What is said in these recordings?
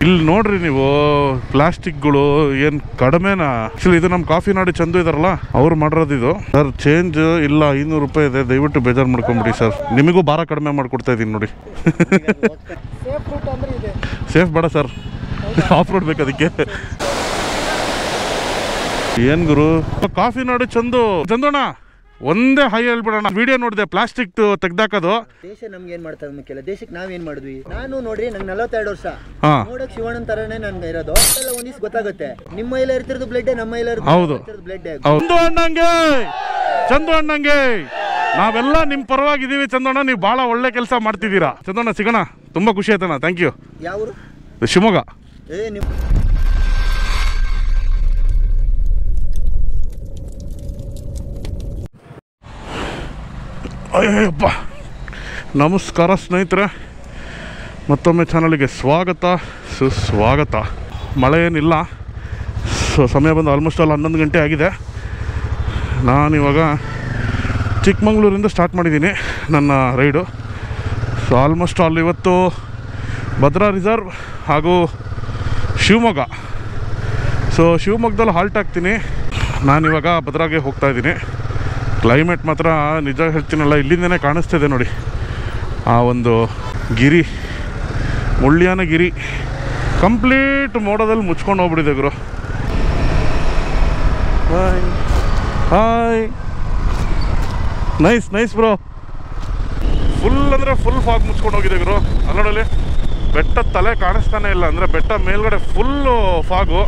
ಇಲ್ಲಿ ನೋಡ್ರಿ ನೀವು ಪ್ಲಾಸ್ಟಿಕ್ಗಳು ಏನು ಕಡಿಮೆನಾ. ಆಕ್ಚುಲಿ ಇದು ನಮ್ಮ ಕಾಫಿ ನಾಡಿ ಚಂದು ಇದಾರಲ್ಲ ಅವ್ರು ಮಾಡಿರೋದು ಇದು. ಸರ್ ಚೇಂಜ್ ಇಲ್ಲ 500 ರೂಪಾಯಿ ಇದೆ, ದಯವಿಟ್ಟು ಬೇಜಾರು ಮಾಡ್ಕೊಂಬಿಡಿ ಸರ್. ನಿಮಗೂ ಭಾರ ಕಡಿಮೆ ಮಾಡ್ಕೊಡ್ತಾ ಇದ್ದೀನಿ ನೋಡಿ. ಸೇಫ್ ಬೇಡ ಸರ್, ಆಫ್ ರೋಡ್ ಬೇಕು ಅದಕ್ಕೆ. ಏನ್ ಗುರು ಕಾಫಿ ನಾಡಿ ಚಂದೋಣ ಒಂದೇ ಹೈ ಹೇಳ್ಬಿಡೋಣ. ವಿಡಿಯೋ ನೋಡಿದೆ ಪ್ಲಾಸ್ಟಿಕ್ ತೆಗ್ದಾಕೋದು. ದೇಶ ನಮ್ಗೆ ಏನ್ ಮಾಡ್ತಾರೆ ಮುಖ್ಯ, ದೇಶಕ್ಕೆ ನಾವೇನ್ ಮಾಡಿದ್ವಿ. ನಾನು ನೋಡ್ರಿ ನಂಗೆ 42 ವರ್ಷ ನೋಡಕ್ ಶಿವಣ್ಣನ್ ತರನೇ ನನ್ಗೆ ಇರೋದು. ಒಂದ್ ದಿವ್ಸ ಗೊತ್ತಾಗುತ್ತೆ ನಿಮ್ಮ ಮೈಲ ಇರ್ತಿರೋದು ಬ್ಲಡ್, ನಮ್ಮ ಮೈಲ ಇರ್ತಿರೋದು ಬ್ಲಡ್. ಚಂದು ಅಣ್ಣಂಗೆ ನಾವೆಲ್ಲ ನಿಮ್ ಪರವಾಗಿದ್ದೀವಿ ಚಂದಣ್ಣ. ನೀವು ಬಹಳ ಒಳ್ಳೆ ಕೆಲಸ ಮಾಡ್ತಿದ್ದೀರಾ ಚಂದಣ್ಣ. ಸಿಗೋಣ, ತುಂಬಾ ಖುಷಿ ಆಯ್ತಣ್ಣ. Thank you. ಯಾವರು? ಶಿವಮೊಗ್ಗ. ಅಯ್ಯಪ್ಪ, ನಮಸ್ಕಾರ ಸ್ನೇಹಿತರೆ, ಮತ್ತೊಮ್ಮೆ ಚಾನಲ್ಗೆ ಸ್ವಾಗತ ಸುಸ್ವಾಗತ. ಮಳೆ ಏನಿಲ್ಲ, ಸೊ ಸಮಯ ಬಂದು ಆಲ್ಮೋಸ್ಟ್ ಆಲ್ 11 ಗಂಟೆ ಆಗಿದೆ. ನಾನಿವಾಗ ಚಿಕ್ಕಮಂಗ್ಳೂರಿಂದ ಸ್ಟಾರ್ಟ್ ಮಾಡಿದ್ದೀನಿ ನನ್ನ ರೈಡು. ಸೊ ಆಲ್ಮೋಸ್ಟ್ ಆಲ್ ಇವತ್ತು ಭದ್ರಾ ರಿಸರ್ವ್ ಹಾಗೂ ಶಿವಮೊಗ್ಗ. ಸೊ ಶಿವಮೊಗ್ಗದಲ್ಲಿ ಹಾಲ್ಟ್ ಆಗ್ತೀನಿ. ನಾನಿವಾಗ ಭದ್ರಾಗೆ ಹೋಗ್ತಾಯಿದ್ದೀನಿ. ಕ್ಲೈಮೇಟ್ ಮಾತ್ರ ನಿಜ ಹೇಳ್ತೀನಲ್ಲ, ಇಲ್ಲಿಂದನೇ ಕಾಣಿಸ್ತಿದೆ ನೋಡಿ ಆ ಒಂದು ಗಿರಿ, ಮುಳ್ಳ್ಯಾನ ಗಿರಿ ಕಂಪ್ಲೀಟ್ ಮೋಡದಲ್ಲಿ ಮುಚ್ಕೊಂಡು ಹೋಗ್ಬಿಟ್ಟಿದೆ ಗುರು. Hi nice bro. ಫುಲ್ ಅಂದರೆ ಫುಲ್ ಫಾಗ್ ಮುಚ್ಕೊಂಡು ಹೋಗಿದೆ ಗುರು. ಅಲ್ಲೋಡಲ್ಲಿ ಬೆಟ್ಟದ ತಲೆ ಕಾಣಿಸ್ತಾನೆ ಇಲ್ಲ, ಅಂದರೆ ಬೆಟ್ಟ ಮೇಲ್ಗಡೆ ಫುಲ್ಲು ಫಾಗು.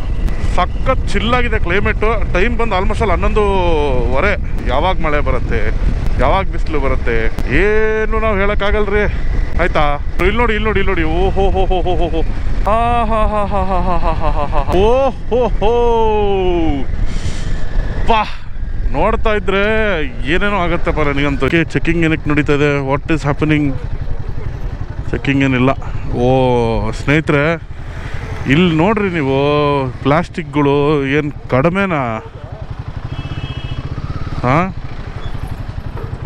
ಸಖತ್ ಚಿಲ್ಲಾಗಿದೆ ಕ್ಲೈಮೇಟು. ಟೈಮ್ ಬಂದು ಆಲ್ಮೋಸ್ಟ್ ಆಲ್ 11:15. ಯಾವಾಗ ಮಳೆ ಬರುತ್ತೆ, ಯಾವಾಗ ಬಿಸಿಲು ಬರುತ್ತೆ ಏನು ನಾವು ಹೇಳೋಕ್ಕಾಗಲ್ರಿ, ಆಯ್ತಾ. ಇಲ್ಲಿ ನೋಡಿ ಓಹೋ ಹೋ ಹೋ ಹೋ ಹೋ ಹಾ ಹಾ ಹಾ ಹಾ ಹಾ ಹಾ ಹಾ ಹಾ ಹಾ ಹಾ ಓಹೋ ಹೋ ಪಾ. ನೋಡ್ತಾ ಇದ್ರೆ ಏನೇನೋ ಆಗುತ್ತಪ್ಪ ನನಗಂತೂ. ಚೆಕಿಂಗ್ ಏನಕ್ಕೆ ನಡೀತದೆ, ವಾಟ್ ಈಸ್ ಹ್ಯಾಪನಿಂಗ್? ಚೆಕಿಂಗ್ ಏನಿಲ್ಲ. ಓ ಸ್ನೇಹಿತರೆ, ಇಲ್ಲಿ ನೋಡ್ರಿ ನೀವು ಪ್ಲಾಸ್ಟಿಕ್ಗಳು ಏನು ಕಡಿಮೆನಾ.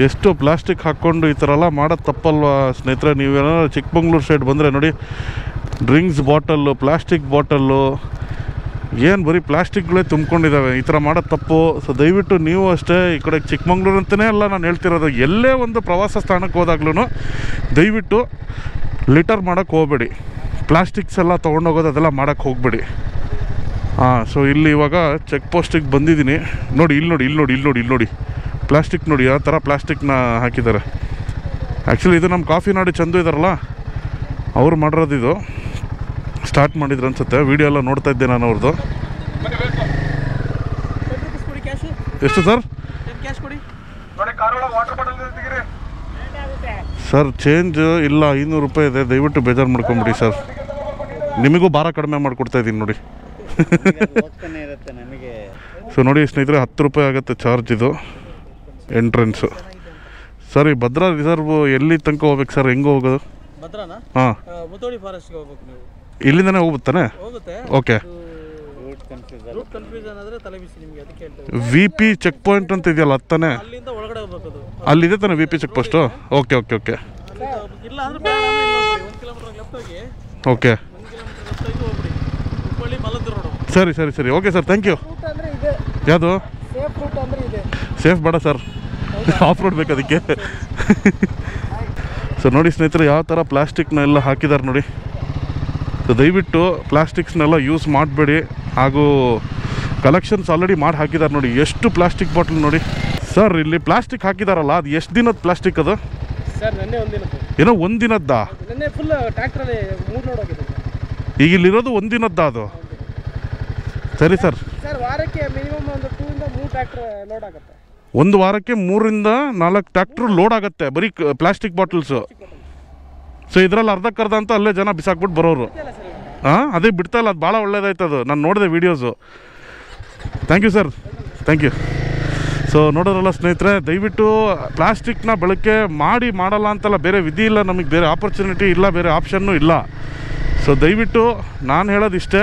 ಎಷ್ಟು ಪ್ಲಾಸ್ಟಿಕ್ ಹಾಕ್ಕೊಂಡು ಈ ಥರ ಎಲ್ಲ ಮಾಡೋದು ತಪ್ಪಲ್ವಾ ಸ್ನೇಹಿತರೆ? ನೀವೇನಾದ್ರು ಚಿಕ್ಕಮಂಗ್ಳೂರು ಸೈಡ್ ಬಂದರೆ ನೋಡಿ, ಡ್ರಿಂಕ್ಸ್ ಬಾಟಲ್ಲು, ಪ್ಲಾಸ್ಟಿಕ್ ಬಾಟಲ್ಲು, ಏನು ಬರೀ ಪ್ಲಾಸ್ಟಿಕ್ಗಳೇ ತುಂಬ್ಕೊಂಡಿದ್ದಾವೆ. ಈ ಥರ ಮಾಡೋದು ತಪ್ಪು. ಸೊ ದಯವಿಟ್ಟು ನೀವು ಅಷ್ಟೇ, ಈ ಕಡೆ ಚಿಕ್ಕಮಂಗ್ಳೂರು ಅಂತಲೇ ಅಲ್ಲ ನಾನು ಹೇಳ್ತಿರೋದು, ಎಲ್ಲೇ ಒಂದು ಪ್ರವಾಸ ಸ್ಥಾನಕ್ಕೆ ಹೋದಾಗ್ಲೂ ದಯವಿಟ್ಟು ಲಿಟರ್ ಮಾಡೋಕ್ಕೆ ಹೋಗಬೇಡಿ. ಪ್ಲಾಸ್ಟಿಕ್ಸ್ ಎಲ್ಲ ತೊಗೊಂಡೋಗೋದು ಅದೆಲ್ಲ ಮಾಡೋಕ್ಕೆ ಹೋಗಬೇಡಿ. ಸೊ ಇಲ್ಲಿ ಇವಾಗ ಚೆಕ್ ಪೋಸ್ಟಿಗೆ ಬಂದಿದ್ದೀನಿ. ನೋಡಿ ಇಲ್ಲಿ ನೋಡಿ ಪ್ಲಾಸ್ಟಿಕ್ ನೋಡಿ, ಯಾವ ಥರ ಪ್ಲಾಸ್ಟಿಕ್ನ ಹಾಕಿದ್ದಾರೆ. ಆ್ಯಕ್ಚುಲಿ ಇದು ನಮ್ಮ ಕಾಫಿ ನಾಡಿ ಚಂದು ಇದಾರಲ್ಲ ಅವ್ರು ಮಾಡಿರೋದು. ಇದು ಸ್ಟಾರ್ಟ್ ಮಾಡಿದ್ರು ಅನ್ಸುತ್ತೆ. ವಿಡಿಯೋ ಎಲ್ಲ ನೋಡ್ತಾ ಇದ್ದೆ ನಾನು ಅವ್ರದ್ದು. ಎಷ್ಟು ಸರ್? ಸರ್ ಚೇಂಜ್ ಇಲ್ಲ 500 ರೂಪಾಯಿ ಇದೆ, ದಯವಿಟ್ಟು ಬೇಜಾರು ಮಾಡ್ಕೊಂಬಿಡಿ ಸರ್. ನಿಮಗೂ ಭಾರ ಕಡಿಮೆ ಮಾಡಿಕೊಡ್ತಾ ಇದ್ದೀನಿ ನೋಡಿ. ಸೊ ನೋಡಿ ಸ್ನೇಹಿತರೆ, 10 ರೂಪಾಯಿ ಆಗುತ್ತೆ ಚಾರ್ಜ್ ಇದು ಎಂಟ್ರೆನ್ಸು. ಸರ್ ಈ ಭದ್ರಾ ರಿಸರ್ವ್ ಎಲ್ಲಿ ತನಕ ಹೋಗ್ಬೇಕು ಸರ್? ಹೆಂಗೆ ಹೋಗೋದು? ಹಾಂ, ಇಲ್ಲಿಂದನೇ ಹೋಗುತ್ತಾನೆ. ಓಕೆ. VP ಚೆಕ್ ಪಾಯಿಂಟ್ ಅಂತ ಇದೆಯಲ್ಲ, ಹತ್ತಾನೆ ಅಲ್ಲಿದೆ ತಾನೆ VP check post? Okay okay okay okay ಸರಿ ಓಕೆ ಸರ್, ಥ್ಯಾಂಕ್ ಯು. ಯಾವುದು ಸೇಫ್ ಬೇಡ ಸರ್, ಆಫ್ ರೋಡ್ ಬೇಕು ಅದಕ್ಕೆ. ಸೊ ನೋಡಿ ಸ್ನೇಹಿತರೆ, ಯಾವ ಥರ ಪ್ಲಾಸ್ಟಿಕ್ನ ಎಲ್ಲ ಹಾಕಿದ್ದಾರೆ ನೋಡಿ. ಸೊ ದಯವಿಟ್ಟು ಪ್ಲಾಸ್ಟಿಕ್ಸ್ನೆಲ್ಲ ಯೂಸ್ ಮಾಡಬೇಡಿ. ಹಾಗೂ ಕಲೆಕ್ಷನ್ಸ್ ಆಲ್ರೆಡಿ ಮಾಡಿ ಹಾಕಿದ್ದಾರೆ ನೋಡಿ. ಎಷ್ಟು ಪ್ಲಾಸ್ಟಿಕ್ ಬಾಟಲ್ ನೋಡಿ ಸರ್. ಇಲ್ಲಿ ಪ್ಲಾಸ್ಟಿಕ್ ಹಾಕಿದಾರಲ್ಲ, ಅದು ಎಷ್ಟು ದಿನದ ಪ್ಲಾಸ್ಟಿಕ್ ಅದು? ಏನೋ ಒಂದಿನದ್ದಾ? ಈಗ ಇಲ್ಲಿರೋದು ಒಂದಿನದ್ದಾ ಅದು? ಸರಿ ಸರ್. ಒಂದು ವಾರಕ್ಕೆ 3ರಿಂದ 4 ಟ್ರ್ಯಾಕ್ಟರ್ ಲೋಡ್ ಆಗುತ್ತೆ ಬರೀ ಪ್ಲಾಸ್ಟಿಕ್ ಬಾಟಲ್ಸು. ಸೊ ಇದರಲ್ಲಿ ಅರ್ಧಕ್ಕರ್ಧ ಅಂತ ಅಲ್ಲೇ ಜನ ಬಿಸಾಕ್ಬಿಟ್ಟು ಬರೋರು. ಅದೇ ಬಿಡ್ತಾ ಇಲ್ಲ, ಅದು ಭಾಳ ಒಳ್ಳೇದಾಯ್ತು. ಅದು ನಾನು ನೋಡಿದೆ videos. Thank you sir, thank you. So ನೋಡೋರಲ್ಲ ಸ್ನೇಹಿತರೆ, ದಯವಿಟ್ಟು ಪ್ಲಾಸ್ಟಿಕ್ನ ಬಳಕೆ ಮಾಡಲ್ಲ ಅಂತಲ್ಲ, ಬೇರೆ ವಿಧಿ ಇಲ್ಲ ನಮಗೆ, ಬೇರೆ ಆಪರ್ಚುನಿಟಿ ಇಲ್ಲ, ಬೇರೆ ಆಪ್ಷನ್ನು ಇಲ್ಲ. ಸೊ ದಯವಿಟ್ಟು ನಾನು ಹೇಳೋದಿಷ್ಟೇ,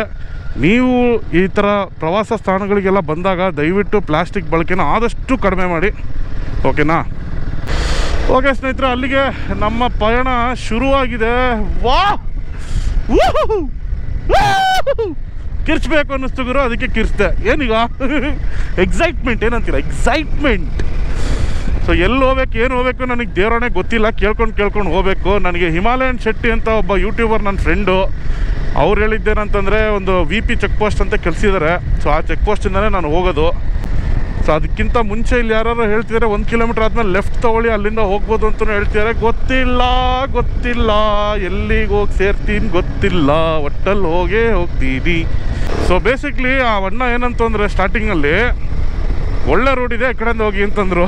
ನೀವು ಈ ಥರ ಪ್ರವಾಸ ಸ್ಥಾನಗಳಿಗೆಲ್ಲ ಬಂದಾಗ ದಯವಿಟ್ಟು ಪ್ಲಾಸ್ಟಿಕ್ ಬಳಕೆನ ಆದಷ್ಟು ಕಡಿಮೆ ಮಾಡಿ, ಓಕೆನಾ? ಓಕೆ ಸ್ನೇಹಿತರೆ, ಅಲ್ಲಿಗೆ ನಮ್ಮ ಪಯಣ ಶುರುವಾಗಿದೆ. ವಾ ಕಿರ್ಚ್ಬೇಕು ಅನ್ನಿಸ್ತು ಗುರು, ಅದಕ್ಕೆ ಕಿರ್ಚ್ದೆ. ಏನೀಗ ಎಕ್ಸೈಟ್ಮೆಂಟ್ ಏನಂತೀರ, ಎಕ್ಸೈಟ್ಮೆಂಟ್. ಸೊ ಎಲ್ಲಿ ಹೋಗ್ಬೇಕು ಏನು ಹೋಗ್ಬೇಕು ನನಗೆ ದೇವರೇ ಗೊತ್ತಿಲ್ಲ, ಕೇಳ್ಕೊಂಡು ಹೋಗಬೇಕು. ನನಗೆ ಹಿಮಾಲಯನ್ ಶೆಟ್ಟಿ ಅಂತ ಒಬ್ಬ ಯೂಟ್ಯೂಬರ್ ನನ್ನ ಫ್ರೆಂಡು, ಅವ್ರು ಹೇಳಿದ್ದೇನಂತಂದರೆ ಒಂದು VP ಚೆಕ್ ಪೋಸ್ಟ್ ಅಂತ ಕಳಿಸಿದ್ದಾರೆ. ಸೊ ಆ ಚೆಕ್ ಪೋಸ್ಟಿಂದಲೇ ನಾನು ಹೋಗೋದು. ಸೊ ಅದಕ್ಕಿಂತ ಮುಂಚೆ ಇಲ್ಲಿ ಯಾರು ಹೇಳ್ತಿದ್ದಾರೆ 1 ಕಿಲೋಮೀಟ್ರ್ ಆದಮೇಲೆ ಲೆಫ್ಟ್ ತೊಗೊಳ್ಳಿ, ಅಲ್ಲಿಂದ ಹೋಗ್ಬೋದು ಅಂತಲೂ ಹೇಳ್ತಿದ್ದಾರೆ. ಗೊತ್ತಿಲ್ಲ ಎಲ್ಲಿಗೆ ಹೋಗಿ ಸೇರ್ತೀನಿ ಗೊತ್ತಿಲ್ಲ, ಒಟ್ಟಲ್ಲಿ ಹೋಗ್ತೀನಿ. ಸೊ ಬೇಸಿಕ್ಲಿ ಆ ಅಣ್ಣ ಏನಂತಂದರೆ ಸ್ಟಾರ್ಟಿಂಗಲ್ಲಿ ಒಳ್ಳೆ ರೋಡ್ ಇದೆ, ಈ ಕಡೆಯಿಂದ ಹೋಗಿ ಅಂತಂದರು.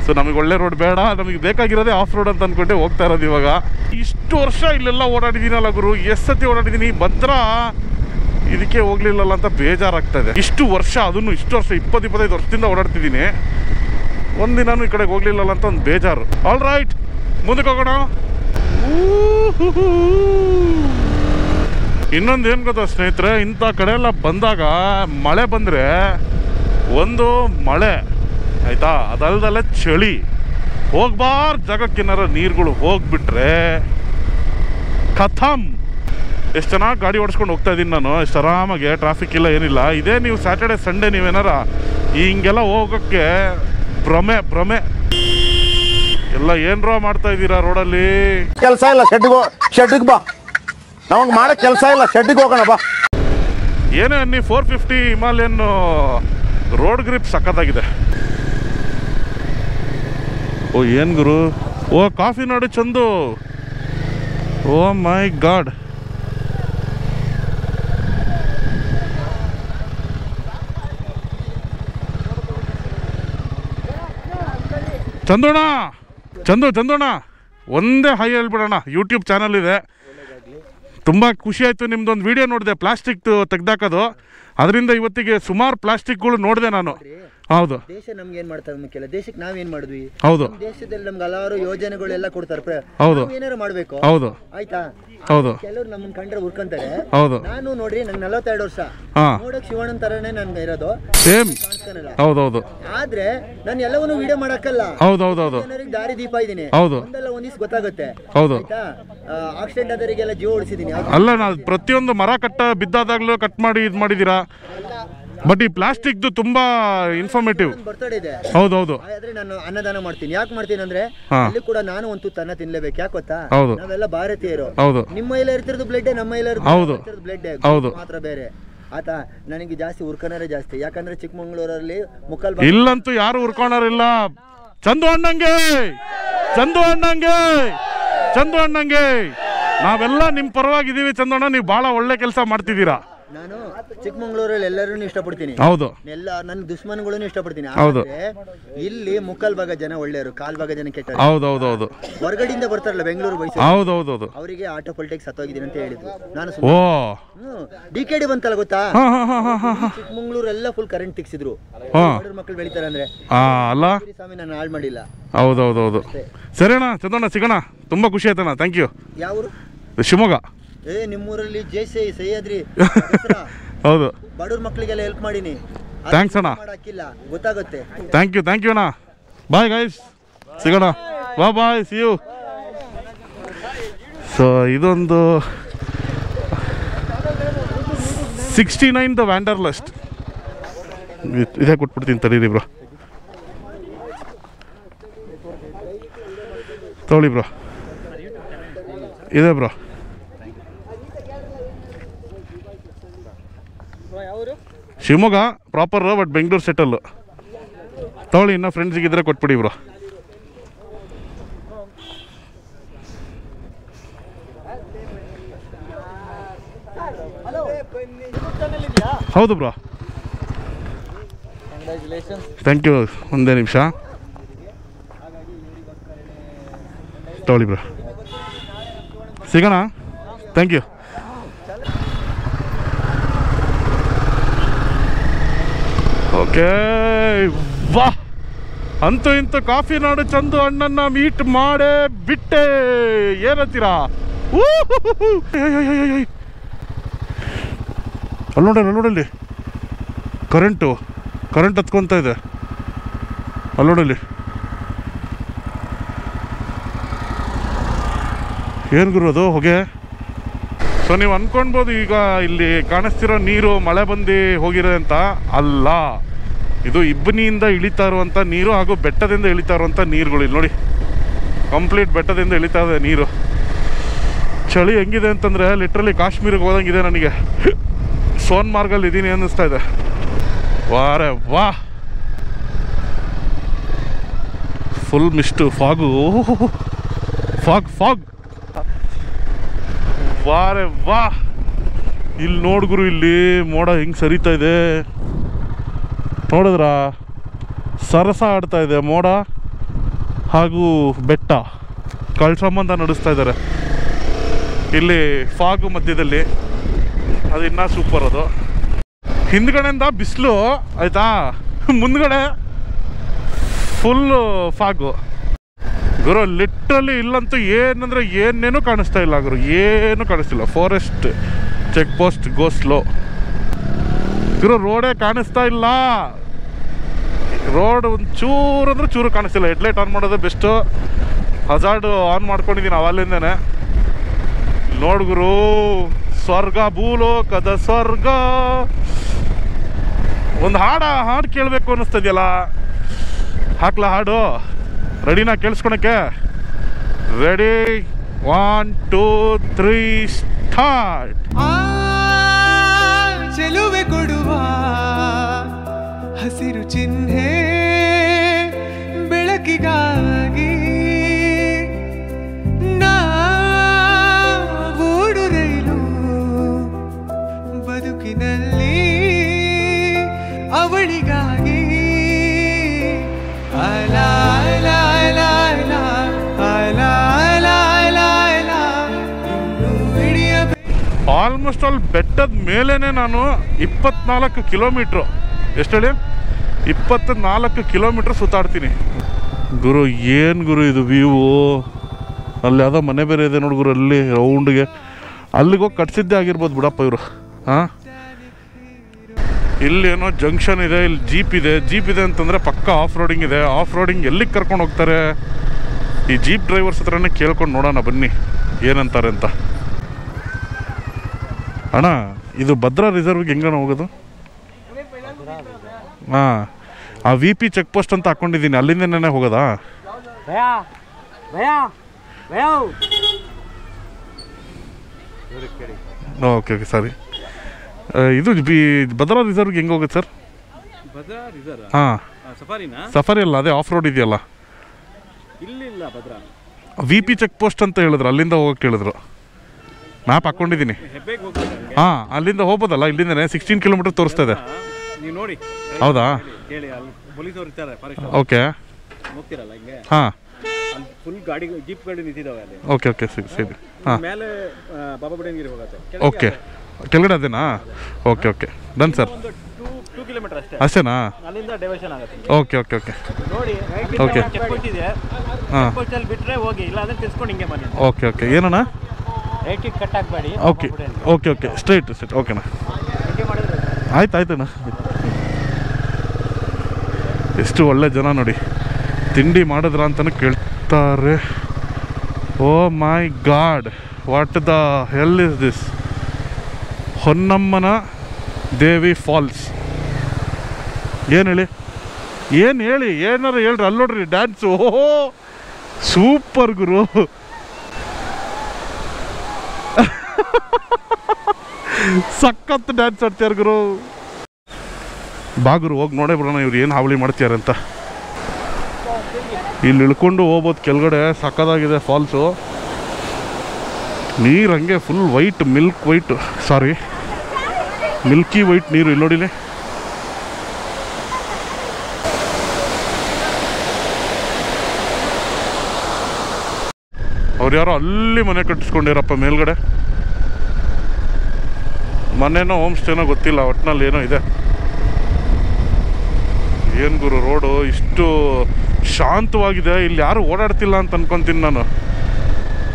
ಸೊ ನಮಗೆ ಒಳ್ಳೆ ರೋಡ್ ಬೇಡ, ನಮಗೆ ಬೇಕಾಗಿರೋದೇ ಆಫ್ ರೋಡ್ ಅಂತ ಅಂದ್ಕೊಂಡೆ ಹೋಗ್ತಾ ಇರೋದು. ಇವಾಗ ಇಷ್ಟು ವರ್ಷ ಇಲ್ಲೆಲ್ಲ ಓಡಾಡಿದ್ದೀನಲ್ಲ ಗುರು, ಎಷ್ಟು ಸತಿ ಓಡಾಡಿದ್ದೀನಿ. ಭದ್ರಾ ಇದಕ್ಕೆ ಹೋಗ್ಲಿಲ್ಲಲ್ಲ ಅಂತ ಬೇಜಾರಾಗ್ತಾಯಿದೆ. ಇಷ್ಟು ವರ್ಷ 20-25 ವರ್ಷದಿಂದ ಓಡಾಡ್ತಿದ್ದೀನಿ, ಒಂದಿನೂ ಈ ಕಡೆಗೆ ಹೋಗ್ಲಿಲ್ಲಲ್ಲ ಅಂತ ಒಂದು ಬೇಜಾರು. ಆಲ್ ರೈಟ್, ಮುಂದಕ್ಕೆ ಹೋಗೋಣ. ಇನ್ನೊಂದು ಏನು ಗೊತ್ತಾ ಸ್ನೇಹಿತರೆ, ಇಂಥ ಕಡೆ ಎಲ್ಲ ಬಂದಾಗ ಮಳೆ ಬಂದರೆ ಒಂದು ಮಳೆ ಆಯಿತಾ, ಅದಲ್ದಲ್ಲೇ ಚಳಿ, ಹೋಗ್ಬಾರ್ದು ಜಾಗಕ್ಕೆನಾರ ನೀರುಗಳು ಹೋಗ್ಬಿಟ್ರೆ ಖತಮ್. ಎಷ್ಟು ಚೆನ್ನಾಗಿ ಗಾಡಿ ಓಡಿಸ್ಕೊಂಡು ಹೋಗ್ತಾ ಇದ್ದೀನಿ ನಾನು, ಎಷ್ಟು ಆರಾಮಾಗೆ, ಟ್ರಾಫಿಕ್ ಇಲ್ಲ ಏನಿಲ್ಲ. ಇದೇ ನೀವು ಸ್ಯಾಟರ್ಡೆ ಸಂಡೇ ನೀವೇನಾರ ಹಿಂಗೆಲ್ಲ ಹೋಗೋಕ್ಕೆ ಭ್ರಮೆ ಎಲ್ಲ ಏನರ ಮಾಡ್ತಾ ಇದ್ದೀರಾ ರೋಡಲ್ಲಿ. ಕೆಲಸ ಇಲ್ಲ, ಶೆಡ್ಡಿಗೆ ಬಾ, ನಮಗೆ ಮಾಡೋ ಕೆಲಸ ಇಲ್ಲ, ಶೆಡ್ಡಿಗೆ ಹೋಗೋಣ ಬಾ. ಏನೇ ಅನ್ನಿ 450 ಹಿಮಾಲಯನ್ ರೋಡ್ ಗ್ರಿಪ್ ಸಖತ್ತಾಗಿದೆ. ಓ ಏನು ಗುರು, ಓ coffee Nadu Chandu, O my god. ಚಂದೋಣ ಒಂದೇ ಹೈ ಹೇಳ್ಬಿಡೋಣ. ಯೂಟ್ಯೂಬ್ ಚಾನಲ್ ಇದೆ, ತುಂಬ ಖುಷಿ ಆಯಿತು. ನಿಮ್ದೊಂದು ವಿಡಿಯೋ ನೋಡಿದೆ ಪ್ಲಾಸ್ಟಿಕ್ ತೆಗ್ದಾಕೋದು, ಅದರಿಂದ ಇವತ್ತಿಗೆ ಸುಮಾರು ಪ್ಲಾಸ್ಟಿಕ್ಗಳು ನೋಡಿದೆ ನಾನು. ಹೌದು, ದೇಶ ನಮ್ಗೆ ಏನ್ ಮಾಡ್ತಾರೆ ಮುಖ್ಯ, ದೇಶಕ್ಕೆ ನಾವೇನ್ ಮಾಡಿದ್ವಿ. ಹೌದು, ದೇಶದಲ್ಲಿ ನಮ್ಗೆ ಹಲವಾರು ಯೋಜನೆಗಳೆಲ್ಲ ಕೊಡ್ತಾರೆ. ಹೌದು, ಏನಾರು ಮಾಡ್ಬೇಕು. ಹೌದು, ಆಯ್ತಾ. ಹೌದು, ಕೆಲವ್ರು ನಮ್ಮನ್ನ ಕಂಡ್ರೆ ಉರ್ಕೊಂತಾರೆ. ಹೌದು, ನಾನು ನೋಡ್ರಿ ನಂಗೆ 42 ವರ್ಷ, ನೋಡಕ್ ಶಿವಣ್ಣನ್ ತರನೇ ನನ್ಗೆ ಇರೋದು, ಸೇಮ್. ಕಾಣಿಸ್ತಾನಲ್ಲ. ಹೌದೌದು, ಆದ್ರೆ ನಾನು ಎಲ್ಲವನ್ನೂ ವಿಡಿಯೋ ಮಾಡಕ್ಕಲ್ಲ. ಹೌದೌದೌದು, ಜನರಿಗೆ ದಾರಿ ದೀಪ ಇದೀನಿ. ಹೌದು, ಒಂದಲ್ಲ ಒಂದ್ ದಿವ್ಸ ಗೊತ್ತಾಗುತ್ತೆ. ಹೌದು, ಆಯ್ತಾ. ಆಕ್ಸಿಡೆಂಟ್ ಆದವರಿಗೆಲ್ಲ ಜೀವ ಉಳಿಸಿದೀನಿ. ಅಲ್ಲ, ನಾವು ಪ್ರತಿಯೊಂದು ಮರ ಬಿದ್ದಾದಾಗ್ಲೂ ಕಟ್ ಮಾಡಿ ಇದು ಮಾಡಿದೀರಾ. ಬಟ್ ಈ ಪ್ಲಾಸ್ಟಿಕ್ದು ತುಂಬಾ ಇನ್ಫಾರ್ಮೇಟಿವ್. ಬರ್ತಡೇ ಇದೆ. ಹೌದೌದು, ಆದ್ರೆ ನಾನು ಅನ್ನದಾನ ಮಾಡ್ತೀನಿ. ಯಾಕೆ ಮಾಡ್ತೀನಿ ಅಂದ್ರೆ ಅಲ್ಲಿ ಕೂಡ ನಾನು ಒಂದು ತನ್ನ ತಿನ್ಲೇಬೇಕು. ಯಾಕೆ ಗೊತ್ತಾ, ನಾವೆಲ್ಲ ಭಾರತೀಯರು. ಹೌದು, ನಿಮ್ಮ ಮೈಲ ಇರ್ತಿರೋದು ಬ್ಲಡ್, ನಮ್ಮ ಮೈಲ ಇರ್ತಿರೋದು ಬ್ಲಡ್, ಹೌದು, ಮಾತ್ರ ಬೇರೆ. ಆತಾ ನನಗೆ ಜಾಸ್ತಿ ಉರ್ಕನರೇ ಜಾಸ್ತಿ. ಯಾಕಂದ್ರೆ ಚಿಕ್ಕಮಂಗ್ಳೂರಲ್ಲಿ ಮುಕ್ಕಲ್ ಇಲ್ಲಂತೂ ಯಾರು ಉರ್ಕೋಣರಿಲ್ಲ. ಚಂದು ಅಣ್ಣಂಗೆ ನಾವೆಲ್ಲ ನಿಮ್ಮ ಪರವಾಗಿದ್ದೀವಿ. ಚಂದಣ್ಣ, ನೀವು ಬಹಳ ಒಳ್ಳೆ ಕೆಲಸ ಮಾಡ್ತಿದ್ದೀರಾ. ನಾನು ಚಿಕ್ಕಮಂಗ್ಳೂರಲ್ಲಿ ಎಲ್ಲರೂ ಇಷ್ಟಪಡ್ತೀನಿ. ಹೌದು, ಎಲ್ಲ ನನ್ನ ದುಶ್ಮನ್ಗಳನ್ನು ಇಷ್ಟಪಡ್ತೀನಿ. ಹೌದು, ಇಲ್ಲಿ ಮುಕ್ಕಾಲ್ ಭಾಗ ಜನ ಒಳ್ಳೆಯವರು, ಕಾಲ್ ಭಾಗ ಜನ ಕೆಟ್ಟ. ಹೌದೌದೌದು, ಹೊರಗಡೆಯಿಂದ ಬರ್ತಾರಲ್ಲ ಬೆಂಗಳೂರು ಮೈಸೂರು, ಹೌದೌದೌದು, ಅವರಿಗೆ ಆಟೋ ಪೊಲಿಟಿಕ್ಸ್ ಸತ್ತೋಗಿದ್ದೀನಿ ಅಂತ ಹೇಳಿದ್ರು. ನಾನು ಓ DKD ಬಂತಲ್ಲ ಗೊತ್ತಾ, ಚಿಕ್ಕಮಂಗ್ಳೂರೆಲ್ಲ ಫುಲ್ ಕರೆಂಟ್ ತಿಕ್ಸಿದ್ರು. ಮಕ್ಕಳು ಬೆಳಿತಾರೆ ಅಂದ್ರೆ ಅಲ್ಲ ಸ್ವಾಮಿ, ನಾನು ಹಾಳು ಮಾಡಿಲ್ಲ. ಹೌದೌದೌದು, ಸರಿ ಅಣ್ಣ, ಚಂದಣ್ಣ ಸಿಗೋಣ. ತುಂಬಾ ಖುಷಿ ಆಯ್ತಣ್ಣ, ಥ್ಯಾಂಕ್ ಯು. ಯಾವರು? ಶಿವಮೊಗ್ಗ. ನಿಮ್ಮೂರಲ್ಲಿ ಸಹ್ಯಾದ್ರಿ ಹೌದು, ಬಡವ್ರ ಮಕ್ಕಳಿಗೆಲ್ಲ ಹೆಲ್ಪ್ ಮಾಡೀನಿ. ಥ್ಯಾಂಕ್ಸ್ ಅಣ್ಣ, ಗೊತ್ತಾಗುತ್ತೆ. ಥ್ಯಾಂಕ್ ಯು ಅಣ್ಣ. ಬಾಯ್ ಗೈಸ್, ಸಿಗೋಣ. ಬಾಯ್, ಸಿ ಯು. ಸೊ ಇದೊಂದು 69 ದ ವ್ಯಾಂಡರ್ಲಸ್ಟ್. ಇದೇ ಕೊಟ್ಬಿಡ್ತೀನಿ ತಡೀರಿ ಬ್ರೋ, ತಗೊಳ್ಳಿ ಬ್ರೋ. ಇದೆ bro, Shivamogga proper, but Bengaluru settle. ತಗೊಳ್ಳಿ, ಇನ್ನೂ ಫ್ರೆಂಡ್ಸಿಗಿದ್ರೆ ಕೊಟ್ಬಿಡಿ ಬ್ರೋ. ಹೌದು ಬ್ರೋ, ಥ್ಯಾಂಕ್ ಯು. ಒಂದೇ ನಿಮಿಷ ತಗೊಳ್ಳಿ ಬ್ರೋ, ಸಿಗೋಣ. Thank you. ಓಕೆ, ವಾ, ಅಂತೂ ಇಂತೂ ಕಾಫಿ ನಾಡು ಚಂದು ಅಣ್ಣನ್ನ ಮೀಟ್ ಮಾಡೇ ಬಿಟ್ಟೆ. ಏನಂತೀರಾ? ಅಲ್ಲೋಡಲ್ಲಿ ಕರೆಂಟ್ ಹತ್ಕೊತ ಇದೆ. ಅಲ್ಲೋಡಲ್ಲಿ ಏನು ಗುರು ಅದು ಹೊಗೆ. ಸೊ ಸೊ ನೀವು ಅಂದ್ಕೊಳ್ಬೋದು ಈಗ ಇಲ್ಲಿ ಕಾಣಿಸ್ತಿರೋ ನೀರು ಮಳೆ ಬಂದು ಹೋಗಿರೋ ಅಂತ. ಅಲ್ಲ, ಇದು ಇಬ್ಬನಿಯಿಂದ ಇಳಿತಾ ಇರುವಂಥ ನೀರು ಹಾಗೂ ಬೆಟ್ಟದಿಂದ ಇಳಿತಾ ಇರುವಂಥ ನೀರುಗಳು. ಇಲ್ಲಿ ನೋಡಿ, ಕಂಪ್ಲೀಟ್ ಬೆಟ್ಟದಿಂದ ಇಳಿತಾ ಇದೆ ನೀರು. ಚಳಿ ಹೆಂಗಿದೆ ಅಂತಂದರೆ ಲಿಟ್ರಲಿ ಕಾಶ್ಮೀರಿಗೆ ಹೋದಂಗಿದೆ ನನಗೆ. ಸೋನ್ಮಾರ್ಗಲ್ಲಿ ಇದ್ದೀನಿ ಅನ್ನಿಸ್ತಾ ಇದೆ. ವಾರೆ ವಾ, ಫುಲ್ ಮಿಸ್ಟು, ಫಾಗು, ಫಾಗ್. ವಾರೆ ವಾ, ಇಲ್ಲಿ ನೋಡ್ಗುರು, ಇಲ್ಲಿ ಮೋಡ ಹೆಂಗೆ ಸರಿತಾ ಇದೆ ನೋಡಿದ್ರಾ? ಸರಸ ಆಡ್ತಾ ಇದೆ ಮೋಡ ಹಾಗೂ ಬೆಟ್ಟ, ಸಂಬಂಧ ನಡೆಸ್ತಾ ಇದ್ದಾರೆ ಇಲ್ಲಿ ಫಾಗು ಮಧ್ಯದಲ್ಲಿ. ಅದು ಇನ್ನೂ ಸೂಪರ್. ಅದು ಹಿಂದ್ಗಡೆಯಿಂದ ಬಿಸಿಲು ಆಯಿತಾ, ಮುಂದ್ಗಡೆ ಫುಲ್ಲು ಫಾಗು ಗುರು. ಲಿಟ್ರಲಿ ಇಲ್ಲಂತೂ ಏನಂದರೆ ಏನೇನು ಕಾಣಿಸ್ತಾ ಇಲ್ಲ ಗುರು, ಏನು ಕಾಣಿಸ್ತಿಲ್ಲ. ಫಾರೆಸ್ಟ್ ಚೆಕ್ ಪೋಸ್ಟ್ ಗೋ ಸ್ಲೋ ಗುರು. ರೋಡೇ ಕಾಣಿಸ್ತಾ ಇಲ್ಲ. ರೋಡ್ ಒಂದು ಚೂರು ಅಂದ್ರೆ ಚೂರು ಕಾಣಿಸ್ತಿಲ್ಲ. ಹೆಡ್ಲೈಟ್ ಆನ್ ಮಾಡೋದೇ ಬೆಸ್ಟು. ಹಜಾರ್ಡ್ ಆನ್ ಮಾಡ್ಕೊಂಡಿದ್ದೀನಿ ಅವಲ್ಲಿಂದನೇ. ನೋಡು ಗುರು, ಸ್ವರ್ಗ, ಭೂಲೋಕದ ಸ್ವರ್ಗ. ಒಂದು ಹಾಡು ಕೇಳಬೇಕು ಅನ್ನಿಸ್ತದೆಯಲ್ಲ, ಹಾಕ್ಲಾ ಹಾಡು? ರೆಡಿನಾ ಕೇಳಿಸ್ಕೊಳಕ್ಕೆ? Ready, 1 2 3 start. ಚೆಲುವೆ ಕೊಡುವ ಹಸಿರು ಚಿಹ್ನೆ ಬೆಳಕಿಗಾಗಿ ನಾವೂಡು ರೈಲು ಬದುಕಿನಲ್ಲಿ ಅವಳಿಗಾಗಿ. ಆಲ್ಮೋಸ್ಟ್ ಆಲ್ ಬೆಟ್ಟದ ಮೇಲೇನೆ ನಾನು 24 ಕಿಲೋಮೀಟ್ರು, ಎಷ್ಟು ಹೇಳಿ, 24 ಕಿಲೋಮೀಟ್ರ್ ಸುತ್ತಾಡ್ತೀನಿ ಗುರು. ಏನು ಗುರು ಇದು ವ್ಯೂವು. ಅಲ್ಲಿ ಯಾವುದೋ ಮನೆ ಬೇರೆ ಇದೆ ನೋಡಿ ಗುರು, ಅಲ್ಲಿ ರೌಂಡ್ಗೆ. ಅಲ್ಲಿಗೆ ಹೋಗಿ ಕಟ್ಸಿದ್ದೇ ಆಗಿರ್ಬೋದು ಬಿಡಪ್ಪ ಇವರು. ಹಾಂ, ಇಲ್ಲೇನೋ ಜಂಕ್ಷನ್ ಇದೆ, ಇಲ್ಲಿ ಜೀಪ್ ಇದೆ ಅಂತಂದರೆ ಪಕ್ಕ ಆಫ್ ರೋಡಿಂಗ್ ಇದೆ. ಆಫ್ ರೋಡಿಂಗ್ ಎಲ್ಲಿಗೆ ಕರ್ಕೊಂಡು ಹೋಗ್ತಾರೆ? ಈ ಜೀಪ್ ಡ್ರೈವರ್ಸ್ ಹತ್ರನೇ ಕೇಳ್ಕೊಂಡು ನೋಡೋಣ ಬನ್ನಿ ಏನಂತಾರೆ ಅಂತ. ಅಣ್ಣ, ಇದು ಭದ್ರಾ ರಿಸರ್ವ್ಗೆ ಹೆಂಗಣ್ಣ ಹೋಗೋದು? ಹಾಂ, ಆ VP ಚೆಕ್ ಪೋಸ್ಟ್ ಅಂತ ಹಾಕ್ಕೊಂಡಿದ್ದೀನಿ, ಅಲ್ಲಿಂದನೇ ಹೋಗೋದಾ? ಓಕೆ ಓಕೆ ಸರಿ. ಇದು ಭದ್ರಾ ರಿಸರ್ವ್ಗೆ ಹೆಂಗೆ ಹೋಗುತ್ತೆ ಸರ್? ಹಾಂ, ಸಫಾರಿ ಅಲ್ಲ, ಅದೇ ಆಫ್ ರೋಡ್ ಇದೆಯಲ್ಲ. VP ಚೆಕ್ ಪೋಸ್ಟ್ ಅಂತ ಹೇಳಿದ್ರು, ಅಲ್ಲಿಂದ ಹೋಗಕ್ಕೆ ಹೇಳಿದ್ರು. ಮ್ಯಾಪ್ ಹಾಕ್ಕೊಂಡಿದ್ದೀನಿ. ಹಾಂ, ಅಲ್ಲಿಂದ ಹೋಗ್ಬೋದಲ್ಲ? ಇಲ್ಲಿಂದನೇ 16 ಕಿಲೋಮೀಟರ್ ತೋರಿಸ್ತಾ ಇದೆ. ಹೌದಾ? ಓಕೆ. ಹಾಂ, ಓಕೆ ಓಕೆ ಸರಿ. ಹಾಂ, ಓಕೆ, ಕೆಳಗಡೆ ಅದೇನಾ? Okay okay done sir. ಅಷ್ಟೇನಾ? ಓಕೆ ಓಕೆ ಓಕೆ ಓಕೆ ಹಾಂ ಓಕೆ ಓಕೆ. ಏನಣ್ಣ? ಓಕೆ ಓಕೆ ಓಕೆ ಸ್ಟ್ರೈಟ್ ಓಕೆನಾ? ಆಯ್ತಣ್ಣ. ಎಷ್ಟು ಒಳ್ಳೆ ಜನ ನೋಡಿ, ತಿಂಡಿ ಮಾಡಿದ್ರ ಅಂತಲೂ ಕೇಳ್ತಾರೆ. Oh my God, what the hell is this? ಹೊನ್ನಮ್ಮನ ದೇವಿ ಫಾಲ್ಸ್. ಏನು ಹೇಳಿ ಏನಾರು ಹೇಳ್ರಿ. ಅಲ್ಲಿ ನೋಡ್ರಿ ಡ್ಯಾನ್ಸು, ಓಹೋ ಸೂಪರ್ ಗುರು. ಸಖತ್ ಡ್ಯಾನ್ಸ್ ಆಡ್ತಾರೆ ಗುರು. ಬಾಗುರು ಹೋಗಿ ನೋಡೇ ಬಿಡೋಣ ಇವ್ರು ಏನು ಹಾವಳಿ ಮಾಡ್ತಾರೆ ಅಂತ. ಇಲ್ಲಿ ಇಳ್ಕೊಂಡು ಹೋಗ್ಬೋದು ಕೆಳಗಡೆ. ಸಖತ್ತಾಗಿದೆ ಫಾಲ್ಸು. ನೀರು ಹಂಗೆ ಫುಲ್ ವೈಟ್, ಮಿಲ್ಕಿ ವೈಟ್ ನೀರು. ಇಲ್ಲಿ ನೋಡಿಲಿ, ಅವ್ರು ಯಾರೋ ಅಲ್ಲಿ ಮನೆ ಕಟ್ಟಿಸ್ಕೊಂಡಿರಪ್ಪ ಮೇಲ್ಗಡೆ. ಮನೇನೋ ಹೋಮ್ ಸ್ಟೇನೋ ಗೊತ್ತಿಲ್ಲ, ಒಟ್ಟಿನಲ್ಲಿ ಏನೋ ಇದೆ. ಏನು ಗುರು ರೋಡು ಇಷ್ಟು ಶಾಂತವಾಗಿದೆ. ಇಲ್ಲಿ ಯಾರು ಓಡಾಡ್ತಿಲ್ಲ ಅಂತ ಅನ್ಕೊತೀನಿ ನಾನು.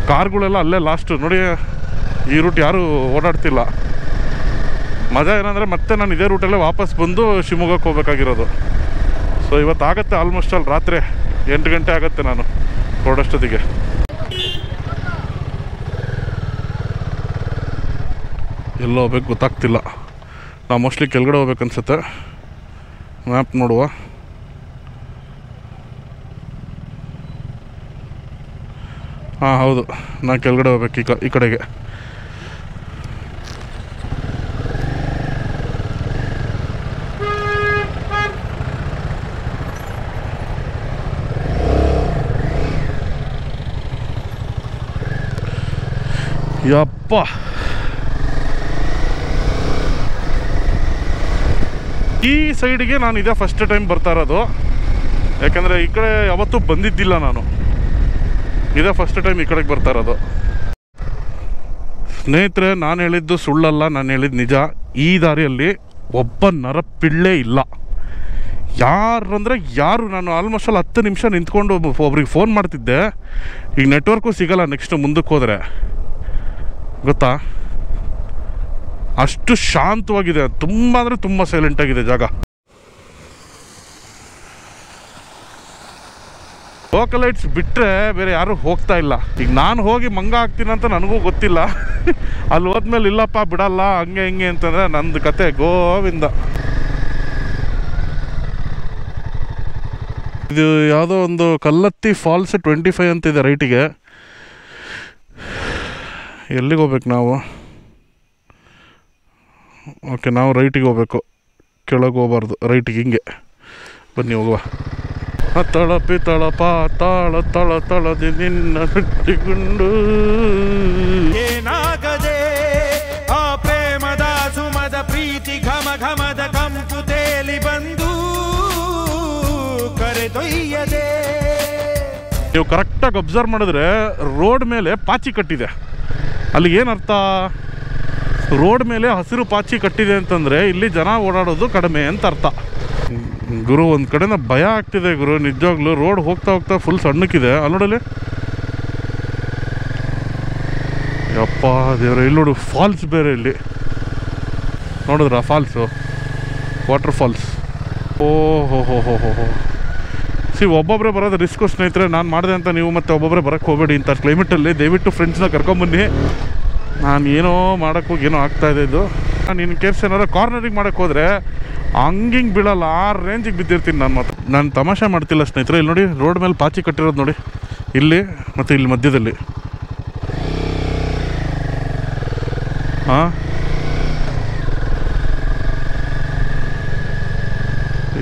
ಕಾರ್ಗಳೆಲ್ಲ ಅಲ್ಲೇ ಲಾಸ್ಟ್ ನೋಡಿ. ಈ ರೂಟ್ ಯಾರು ಓಡಾಡ್ತಿಲ್ಲ. ಮಜಾ ಏನಂದರೆ ಮತ್ತೆ ನಾನು ಇದೇ ರೂಟಲ್ಲೇ ವಾಪಸ್ ಬಂದು ಶಿವಮೊಗ್ಗಕ್ಕೆ ಹೋಗ್ಬೇಕಾಗಿರೋದು. ಸೊ ಇವತ್ತು ಆಗುತ್ತೆ ಆಲ್ಮೋಸ್ಟ್ ಅಲ್ಲಿ ರಾತ್ರಿ 8 ಗಂಟೆ ಆಗುತ್ತೆ ನಾನು ಹೊರಡೋಷ್ಟೊತ್ತಿಗೆ. ಎಲ್ಲೋ ಹೋಗ್ಬೇಕು ಗೊತ್ತಾಗ್ತಿಲ್ಲ. ನಾವು ಮೋಸ್ಟ್ಲಿ ಕೆಳಗಡೆ ಹೋಗ್ಬೇಕನ್ಸುತ್ತೆ. ಮ್ಯಾಪ್ ನೋಡುವ. ಹಾಂ ಹೌದು, ನಾನು ಕೆಳಗಡೆ ಹೋಗ್ಬೇಕು ಈ ಕಡೆಗೆ. ಯಪ್ಪ, ಈ ಸೈಡಿಗೆ ನಾನು ಇದೇ ಫಸ್ಟ್ ಟೈಮ್ ಬರ್ತಾ ಇರೋದು. ಯಾಕಂದರೆ ಈ ಕಡೆ ಯಾವತ್ತೂ ಬಂದಿದ್ದಿಲ್ಲ ನಾನು. ಇದೇ ಫಸ್ಟ್ ಟೈಮ್ ಈ ಕಡೆಗೆ ಬರ್ತಾ ಇರೋದು. ಸ್ನೇಹಿತರೆ, ನಾನು ಹೇಳಿದ್ದು ಸುಳ್ಳಲ್ಲ, ನಾನು ಹೇಳಿದ್ದು ನಿಜ. ಈ ದಾರಿಯಲ್ಲಿ ಒಬ್ಬ ನರಪಿಳ್ಳೆ ಇಲ್ಲ. ಯಾರಂದರೆ ಯಾರು. ನಾನು ಆಲ್ಮೋಸ್ಟ್ ಅಲ್ಲಿ 10 ನಿಮಿಷ ನಿಂತ್ಕೊಂಡು ಒಬ್ರಿಗೆ ಫೋನ್ ಮಾಡ್ತಿದ್ದೆ. ಈಗ ನೆಟ್ವರ್ಕು ಸಿಗಲ್ಲ ನೆಕ್ಸ್ಟ್ ಮುಂದಕ್ಕೆ ಹೋದರೆ, ಗೊತ್ತಾ? ಅಷ್ಟು ಶಾಂತವಾಗಿದೆ. ತುಂಬ ಅಂದರೆ ತುಂಬ ಸೈಲೆಂಟಾಗಿದೆ ಜಾಗ. ಲೋಕಲೈಟ್ಸ್ ಬಿಟ್ಟರೆ ಬೇರೆ ಯಾರೂ ಹೋಗ್ತಾ ಇಲ್ಲ. ಈಗ ನಾನು ಹೋಗಿ ಮಂಗ ಆಗ್ತೀನಂತ ನನಗೂ ಗೊತ್ತಿಲ್ಲ. ಅಲ್ಲಿ ಹೋದ್ಮೇಲೆ ಇಲ್ಲಪ್ಪ ಬಿಡಲ್ಲ ಹಂಗೆ ಹಿಂಗೆ ಅಂತಂದರೆ ನಂದು ಕತೆ ಗೋವಿಂದ. ಇದು ಯಾವುದೋ ಒಂದು ಕಲ್ಲತ್ತಿ ಫಾಲ್ಸ್ 25 ಅಂತಿದೆ ರೈಟಿಗೆ. ಎಲ್ಲಿಗೆ ಹೋಗ್ಬೇಕು ನಾವು? ಓಕೆ, ನಾವು ರೈಟಿಗೆ ಹೋಗ್ಬೇಕು, ಕೆಳಗೆ ಹೋಗ್ಬಾರ್ದು, ರೈಟಿಗೆ. ಹಿಂಗೆ ಬನ್ನಿ ಹೋಗುವ. ತಳಪಿ ತಳಪ ತಾಳ ತಳ ತಳದಿ ನಿನ್ನ ಹಟ್ಟಿಕೊಂಡು ಏನಾಗದೆ ಆ ಪ್ರೇಮದ ಸುಮದ ಪ್ರೀತಿ ಘಮ ಘಮದ ಕಂಪು ತೇಲಿ ಬಂದು ಕರೆದೊಯ್ಯದೆ. ನೀವು ಕರೆಕ್ಟಾಗಿ ಅಬ್ಸರ್ವ್ ಮಾಡಿದ್ರೆ ರೋಡ್ ಮೇಲೆ ಪಾಚಿ ಕಟ್ಟಿದೆ. ಅಲ್ಲಿ ಏನರ್ಥ? ರೋಡ್ ಮೇಲೆ ಹಸಿರು ಪಾಚಿ ಕಟ್ಟಿದೆ ಅಂತಂದರೆ ಇಲ್ಲಿ ಜನ ಓಡಾಡೋದು ಕಡಿಮೆ ಅಂತ ಅರ್ಥ. ಗುರು, ಒಂದು ಕಡೆನ ಭಯ ಆಗ್ತಿದೆ ಗುರು, ನಿಜವಾಗ್ಲೂ. ರೋಡ್ ಹೋಗ್ತಾ ಹೋಗ್ತಾ ಫುಲ್ ಸಣ್ಣಕ್ಕಿದೆ. ಅಲ್ಲಿ ನೋಡಲಿ, ಯಪ್ಪ ದೇವ್ರೆ, ಇಲ್ಲಿ ನೋಡು ಫಾಲ್ಸ್ ಬೇರೆ. ಇಲ್ಲಿ ನೋಡಿದ್ರಾ ಫಾಲ್ಸು? Water falls. ಓ ಹೋ ಹೋ ಹೋ ಹೋ ಹೋ. ಒಬ್ಬೊಬ್ಬರೇ ಬರೋದು ರಿಸ್ಕು ಸ್ನೇಹಿತರೆ. ನಾನು ಮಾಡಿದೆ ಅಂತ ನೀವು ಮತ್ತೆ ಒಬ್ಬೊಬ್ಬರೇ ಬರೋಕ್ಕೆ ಹೋಗಬೇಡಿ ಇಂಥ ಕ್ಲೈಮೇಟಲ್ಲಿ. ದಯವಿಟ್ಟು ಫ್ರೆಂಡ್ಸ್ನ ಕರ್ಕೊಂಬನ್ನಿ. ನಾನು ಏನೋ ಮಾಡೋಕ್ಕೋಗಿ ಏನೋ ಆಗ್ತಾಯಿದೆ ಇದು. ನಾನು ಇನ್ನು ಕೇರ್ಸ್ ಏನಾದ್ರು ಕಾರ್ನರಿಗೆ ಮಾಡೋಕ್ಕೆ ಹೋದರೆ ಹಂಗಿಂಗೆ ಬೀಳಲ್ಲ, ಆ ರೇಂಜಿಗೆ ಬಿದ್ದಿರ್ತೀನಿ ನಾನು. ಮಾತ್ರ ನಾನು ತಮಾಷೆ ಮಾಡ್ತಿಲ್ಲ ಸ್ನೇಹಿತರೆ. ಇಲ್ಲಿ ನೋಡಿ, ರೋಡ್ ಮೇಲೆ ಪಾಚಿ ಕಟ್ಟಿರೋದು ನೋಡಿ, ಇಲ್ಲಿ ಮತ್ತು ಇಲ್ಲಿ ಮಧ್ಯದಲ್ಲಿ. ಹಾಂ,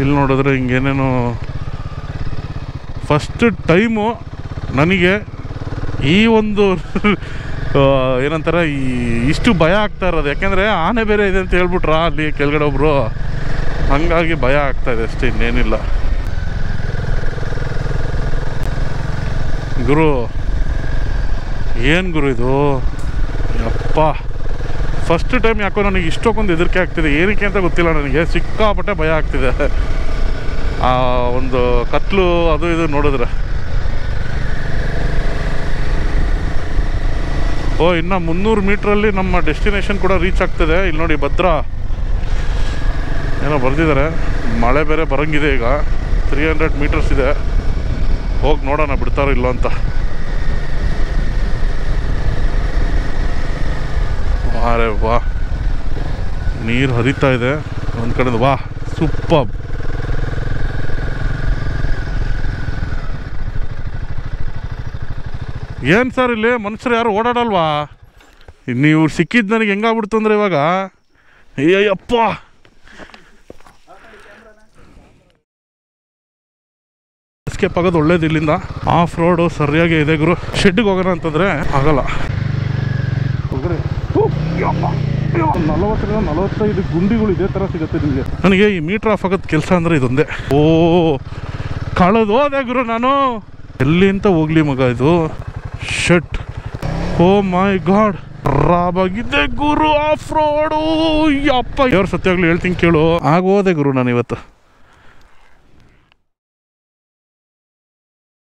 ಇಲ್ಲಿ ನೋಡಿದ್ರೆ ಹಿಂಗೇನೇನು. ಫಸ್ಟ್ ಟೈಮು ನನಗೆ ಈ ಒಂದು ಏನಂತಾರೆ, ಇಷ್ಟು ಭಯ ಆಗ್ತಾ ಇರೋದು. ಯಾಕೆಂದರೆ ಆನೆ ಬೇರೆ ಇದೆ ಅಂತ ಹೇಳ್ಬಿಟ್ರ ಅಲ್ಲಿ ಕೆಳಗಡೆ ಒಬ್ಬರು, ಹಂಗಾಗಿ ಭಯ ಆಗ್ತಾಯಿದೆ ಅಷ್ಟೇ, ಇನ್ನೇನಿಲ್ಲ. ಗುರು, ಏನು ಗುರು ಇದು? ಯಪ್ಪ, ಫಸ್ಟ್ ಟೈಮ್ ಯಾಕೋ ನನಗೆ ಇಷ್ಟಕ್ಕೊಂದು ಹೆದರಿಕೆ ಆಗ್ತಿದೆ. ಏನಕ್ಕೆ ಅಂತ ಗೊತ್ತಿಲ್ಲ ನನಗೆ. ಸಿಕ್ಕಾಪಟ್ಟೆ ಭಯ ಆಗ್ತಿದೆ ಆ ಒಂದು ಕತ್ಲು ಅದು ಇದು ನೋಡಿದ್ರೆ. ಓ, ಇನ್ನು 300 ಮೀಟ್ರಲ್ಲಿ ನಮ್ಮ ಡೆಸ್ಟಿನೇಷನ್ ಕೂಡ ರೀಚ್ ಆಗ್ತದೆ. ಇಲ್ಲಿ ನೋಡಿ, ಭದ್ರಾ ಏನೋ ಬರೆದಿದ್ದಾರೆ. ಮಳೆ ಬೇರೆ ಬರೋಂಗಿದೆ. ಈಗ 300 ಮೀಟರ್ಸ್ ಇದೆ. ಹೋಗಿ ನೋಡೋಣ ಬಿಡ್ತಾರೋ ಇಲ್ಲೋ ಅಂತ. ಅರೆ ವಾ, ನೀರು ಹರಿತಾ ಇದೆ ಒಂದು ಕಡೆಯಿಂದ. ವಾ, ಸೂಪರ್. ಏನು ಸರ್, ಇಲ್ಲಿ ಮನುಷ್ಯರು ಯಾರು ಓಡಾಡಲ್ವಾ? ನೀವು ಸಿಕ್ಕಿದ್ದು ನನಗೆ ಹೆಂಗಾಗ್ಬಿಡ್ತು ಅಂದರೆ ಇವಾಗ. ಅಯ್ಯಪ್ಪ, ಎಸ್ಕೇಪ್ ಆಗೋದು ಒಳ್ಳೇದು ಇಲ್ಲಿಂದ. ಆಫ್ ರೋಡು ಸರಿಯಾಗಿ ಇದೆ ಗುರು. ಶೆಡ್ಗೆ ಹೋಗೋಣ ಅಂತಂದರೆ ಆಗಲ್ಲ. 40-45 ಗುಂಡಿಗಳು ಇದೇ ಥರ ಸಿಗುತ್ತೆ ನಿಮಗೆ. ನನಗೆ ಈ ಮೀಟ್ರ್ ಆಫ್ ಆಗೋದು ಕೆಲಸ ಅಂದರೆ ಇದೊಂದೇ. ಓ, ಕಳೆದೋದೆ ಗುರು ನಾನು. ಎಲ್ಲಿ ಅಂತ ಹೋಗ್ಲಿ ಮಗ ಇದು. Shut, O my god, ರಾಬಾಗಿದೆ Guru of road. ಯಪ್ಪ, ದೇವ್ರ ಸತ್ಯಾಗ್ಲೂ ಹೇಳ್ತೀನಿ ಕೇಳು, ಆಗೋದೆ ಗುರು ನಾನು ಇವತ್ತು.